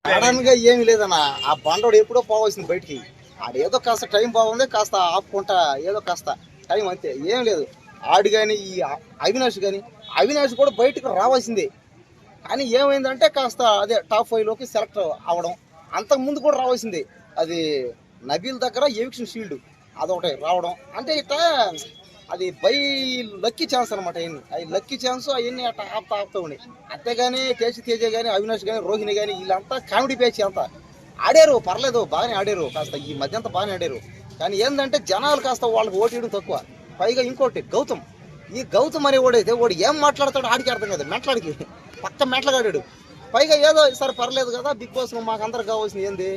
Sudden గా ఏమి లేదన్న, ఆ బండోడు ఎప్పుడో పోవాల్సింది బయటికి. ఆడేదో కాస్త టైం బాగుంది, కాస్త ఆపుకుంటా ఏదో కాస్త టైం అంతే, ఏం లేదు. ఆడు కానీ ఈ అవినాష్ కూడా బయటకు రావాల్సిందే. కానీ ఏమైందంటే కాస్త అదే టాప్ 5లోకి సెలెక్ట్ అవ్వడం. అంతకుముందు కూడా రావాల్సిందే, అది నబీల్ దగ్గర ఎవిక్షన్ షీల్డ్ అదొకటి రావడం. అంటే ఇట్లా అది బై లక్కీ ఛాన్స్ అనమాట. అవి లక్కీ ఛాన్స్ అవన్నీ అట్లా ఆపుతా ఉన్నాయి. అంతేగాని తేజ కానీ అవినాష్ కానీ రోహిణి కానీ వీళ్ళంతా కామెడీ పేచి అంతా ఆడారు, పర్లేదు బాగానే ఆడారు, కాస్త ఈ మధ్య అంతా బాగానే ఆడారు. కానీ ఏంటంటే జనాలు కాస్త వాళ్ళకి ఓటేయడం తక్కువ. పైగా ఇంకోటి ఈ గౌతమ్ అనే వాడైతే వాడు ఏం మాట్లాడతాడు ఆడికి అర్థం కదా, మెట్లాడికి పక్క మెట్లగాడాడు. పైగా ఏదో సరే పర్లేదు కదా, బిగ్ బాస్ మాకు అందరికి కావాల్సింది ఏంది,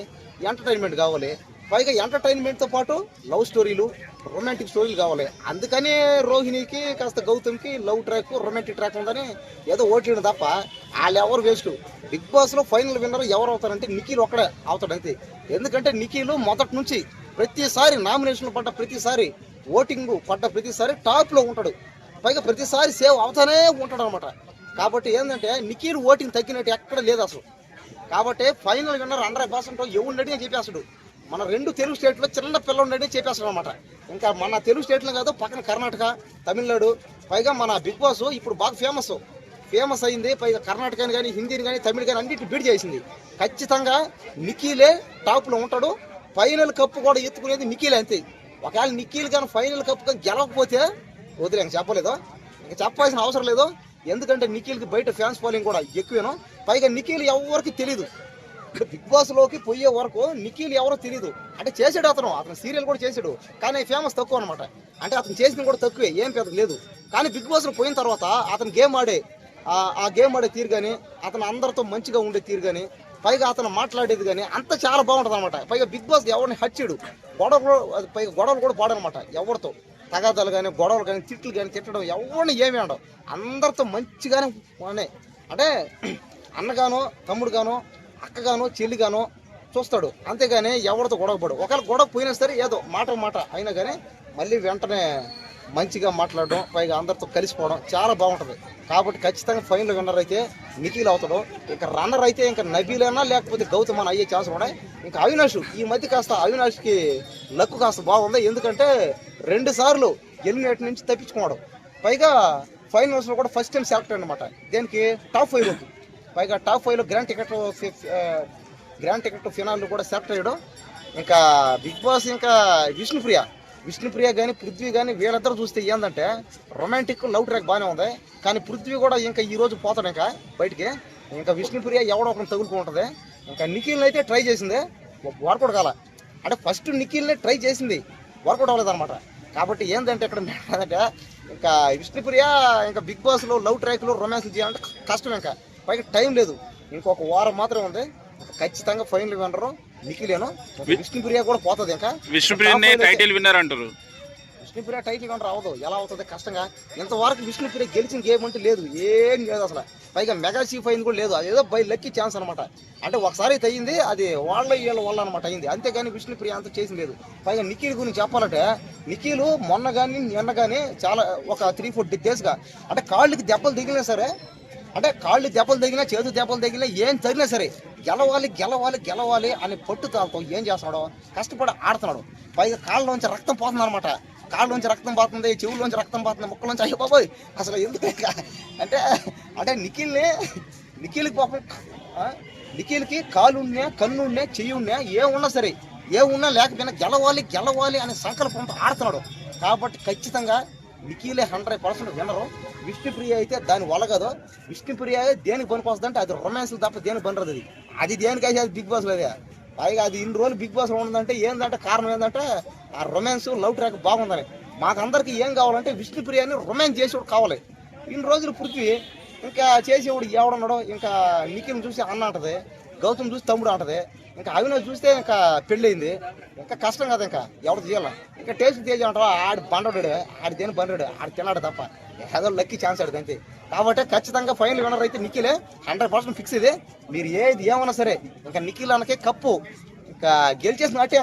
ఎంటర్టైన్మెంట్ కావాలి. పైగా ఎంటర్టైన్మెంట్తో పాటు లవ్ స్టోరీలు, రొమాంటిక్ స్టోరీలు కావాలి. అందుకని రోహిణికి కాస్త గౌతమ్కి లవ్ ట్రాక్, రొమాంటిక్ ట్రాక్ ఉందని ఏదో ఓట్లేడు తప్ప వాళ్ళు ఎవరు వేస్ట్. బిగ్ బాస్లో ఫైనల్ విన్నర్ ఎవరు అవుతారంటే నిఖిల్ ఒక్కడే అవుతాడు అంతే. ఎందుకంటే నిఖిల్ మొదటి నుంచి ప్రతిసారి నామినేషన్లు పడ్డ ప్రతిసారి, ఓటింగ్ పడ్డ ప్రతిసారి టాప్లో ఉంటాడు. పైగా ప్రతిసారి సేవ్ అవుతానే ఉంటాడు అనమాట. కాబట్టి ఏంటంటే నిఖిల్ ఓటింగ్ తగ్గినట్టు ఎక్కడ లేదు అసలు. కాబట్టి ఫైనల్ విన్నర్ 100% ఎవరినడిగా చెప్పేస్తాడు. మన 2 తెలుగు స్టేట్లో చిన్న పిల్లడిని చెప్పేస్తాడు అనమాట. ఇంకా మన తెలుగు స్టేట్లో కాదు, పక్కన కర్ణాటక, తమిళనాడు. పైగా మన బిగ్ బాస్ ఇప్పుడు బాగా ఫేమస్ అయింది. పైగా కర్ణాటకని కానీ, హిందీని కానీ, తమిళ కానీ అన్నింటిని బీట్ చేసింది. ఖచ్చితంగా నిఖిలే టాప్లో ఉంటాడు. ఫైనల్ కప్పు కూడా ఎత్తుకునేది నిఖిలే అంతే. ఒకవేళ నిఖిల్ కానీ ఫైనల్ కప్పు కానీ గెలవకపోతే వదిలే, ఇంక చెప్పలేదు, ఇంక చెప్పాల్సిన అవసరం లేదు. ఎందుకంటే నిఖిల్కి బయట ఫ్యాన్స్ ఫాలోయింగ్ కూడా ఎక్కువేను. పైగా నిఖిల్ ఎవరికి తెలీదు. ఇప్పుడు బిగ్ బాస్లోకి పోయే వరకు నిఖిల్ ఎవరో తెలీదు. అంటే చేసాడు అతను సీరియల్ కూడా చేసాడు, కానీ ఫేమస్ తక్కువ అనమాట. అంటే అతను చేసిన కూడా తక్కువే, ఏం పెద్ద లేదు. కానీ బిగ్ బాస్లో పోయిన తర్వాత అతను గేమ్ ఆడే తీరు కానీ, అతను అందరితో మంచిగా ఉండే తీరు కానీ, పైగా అతను మాట్లాడేది కానీ అంతా చాలా బాగుంటుంది అనమాట. పైగా బిగ్ బాస్ ఎవరిని హచ్చాడు, గొడవలు కూడా పాడనమాట. ఎవరితో తగాదాలు కానీ, గొడవలు కానీ, తిట్లు కానీ, తిట్టడం ఎవరిని ఏమి ఆడవు. అందరితో మంచిగానే ఉన్నాయి. అంటే అన్నగానో, తమ్ముడుగానో, అక్కగానో, చెల్లిగానో చూస్తాడు. అంతేగాని ఎవరితో గొడవపడు. ఒకవేళ గొడవ పోయినా సరే ఏదో మాట అయినా కానీ మళ్ళీ వెంటనే మంచిగా మాట్లాడడం, పైగా అందరితో కలిసిపోవడం చాలా బాగుంటుంది. కాబట్టి ఖచ్చితంగా ఫైనల్ విన్నర్ అయితే నిఖిల్ అవుతాడు. ఇక రన్నర్ అయితే ఇంకా నబీలైనా లేకపోతే గౌతమ్ అని అయ్యే ఛాన్స్ ఉన్నాయి. ఇంకా అవినాష్ ఈ మధ్య కాస్త అవినాష్కి లక్కు కాస్త బాగుంది. ఎందుకంటే 2 సార్లు ఎలిమినేట్ నుంచి తప్పించుకున్నాడు. పైగా ఫైనల్స్లో కూడా ఫస్ట్ టైం సెలెక్ట్ అనమాట. దేనికి టాప్ 5లోకి. పైగా టాప్ 5లో గ్రాండ్ టికెట్ ఫినాల్లో కూడా సెలెక్ట్ అయ్యాడు. ఇంకా బిగ్ బాస్ ఇంకా విష్ణుప్రియ కానీ, పృథ్వీ కానీ వీళ్ళిద్దరు చూస్తే ఏంటంటే రొమాంటిక్ లవ్ ట్రాక్ బాగానే ఉంది. కానీ పృథ్వీ కూడా ఇంకా ఈరోజు పోతాడు ఇంకా బయటికి. ఇంకా విష్ణుప్రియ ఎవడో ఒకరిని తగులుకుంటుంది. ఇంకా నిఖిల్ని అయితే ట్రై చేసింది, వర్కౌట్ కాల. అంటే ఫస్ట్ నిఖిల్ని ట్రై చేసింది, వర్కౌట్ అవ్వలేదు అనమాట. కాబట్టి ఏంటంటే ఇక్కడ అంటే ఇంకా విష్ణుప్రియ ఇంకా బిగ్ బాస్లో లవ్ ట్రాక్లో రొమాన్స్ చేయాలంటే కష్టం. ఇంకా పైగా టైం లేదు, ఇంకొక వారం మాత్రమే ఉంది. ఖచ్చితంగా ఫైనల్ విన్నర్ నిఖిలేను. విష్ణుప్రియ కూడా పోతుంది. ఇంకా విష్ణుప్రియ టైటిల్ విన్నర్ అంటారు. విష్ణుప్రియ టైటిల్ విన్నర్ అవ్వదు, ఎలా అవుతుంది కష్టంగా. ఇంతవరకు విష్ణుప్రియ గెలిచిన గేమ్ అంటే లేదు, ఏం లేదు అసలు. పైగా మెగా చీఫ్ అయింది కూడా లేదు. అదేదో బై లక్కీ ఛాన్స్ అనమాట. అంటే ఒకసారి అయితే అయింది, అది వీళ్ళ వల్ల అనమాట అయింది. అంతేగాని విష్ణుప్రియ అంత చేసింది లేదు. పైగా నిఖిల్ గురించి చెప్పాలంటే నిఖిల్ మొన్న కానీ నిన్న కానీ చాలా ఒక 3-4 డేస్గా అంటే కాళ్ళకి దెబ్బలు తగిలినా సరే, అంటే కాళ్ళు దెబ్బలు తగిలినా, చేతులు దెబ్బలు తగిలినా, ఏం తగిలినా సరే గెలవాలి అని పట్టుదలతో ఏం చేస్తున్నాడు, కష్టపడి ఆడుతున్నాడు. పైగా కాళ్ళలోంచి రక్తం పోతుంది అనమాట. కాళ్ళలోంచి రక్తం పోతుంది, చెవుల్లోంచి రక్తం పోతుంది, ముక్కలోంచి అయ్యో బాబోయ్ అసలు ఎందుకు అంటే నిఖిల్కి పాపం, నిఖిల్కి కాళ్ళు ఉన్నా, కన్ను ఉన్నా, చెయ్యి ఉన్నా, ఏమున్నా సరే, ఏమున్నా లేకపోయినా గెలవాలి అనే సంకల్పంతో ఆడుతున్నాడు. కాబట్టి ఖచ్చితంగా నిఖిలే 100% వినరు. విష్ణుప్రియ అయితే దాని వలగదు. విష్ణుప్రియ దేనికి పనికొస్తుంది అంటే అది రొమాన్స్లు తప్ప దేనికి పనిరదు. అది దేనికైతే అది బిగ్ బాస్ లేదే. పైగా అది ఇన్ని రోజులు బిగ్ బాస్లో ఉందంటే ఏంటంటే కారణం ఏంటంటే ఆ రొమాన్స్ లవ్ ట్రాక్ బాగుందని. మాకందరికి ఏం కావాలంటే విష్ణుప్రియని రొమాన్స్ చేసేవాడు కావాలి. ఇన్ని రోజులు పృథ్వీ ఇంకా చేసేవాడు ఎవడన్నాడో, ఇంకా నిఖిల్ని చూసి అన్న అంటది, గౌతమ్ చూసి తమ్ముడు అంటది, ఇంకా అవినాష్ చూస్తే ఇంకా పెళ్ళయింది. ఇంకా కష్టం కదా, ఇంకా ఎవరు చేయాల. ఇంకా తేజ అంటావా, ఆడి బండడు, ఆడి దేని బండడు, ఆడి తిన్నాడు తప్ప ఏదో లక్కీ ఛాన్స్ ఆడిది అంతే. కాబట్టి ఖచ్చితంగా ఫైనల్ విన్నర్ అయితే నిఖిలే, 100% ఫిక్స్ ఇది. మీరు ఏమన్నా సరే ఇంకా నిఖిల్ అన్నకే కప్పు ఇంకా గెలిచేసినట్టే.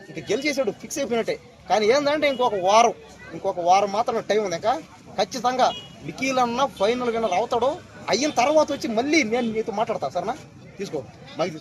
ఇంకా గెలిచేసాడు, ఫిక్స్ అయిపోయినట్టే. కానీ ఏంటంటే ఇంకొక వారం మాత్రం టైం ఉంది. ఇంకా ఖచ్చితంగా నిఖిల్ అన్న ఫైనల్ విన్నర్ అవుతాడు. అయిన తర్వాత వచ్చి మళ్ళీ నేను నీతో మాట్లాడతా. సరేనా, తీసుకో మైక్.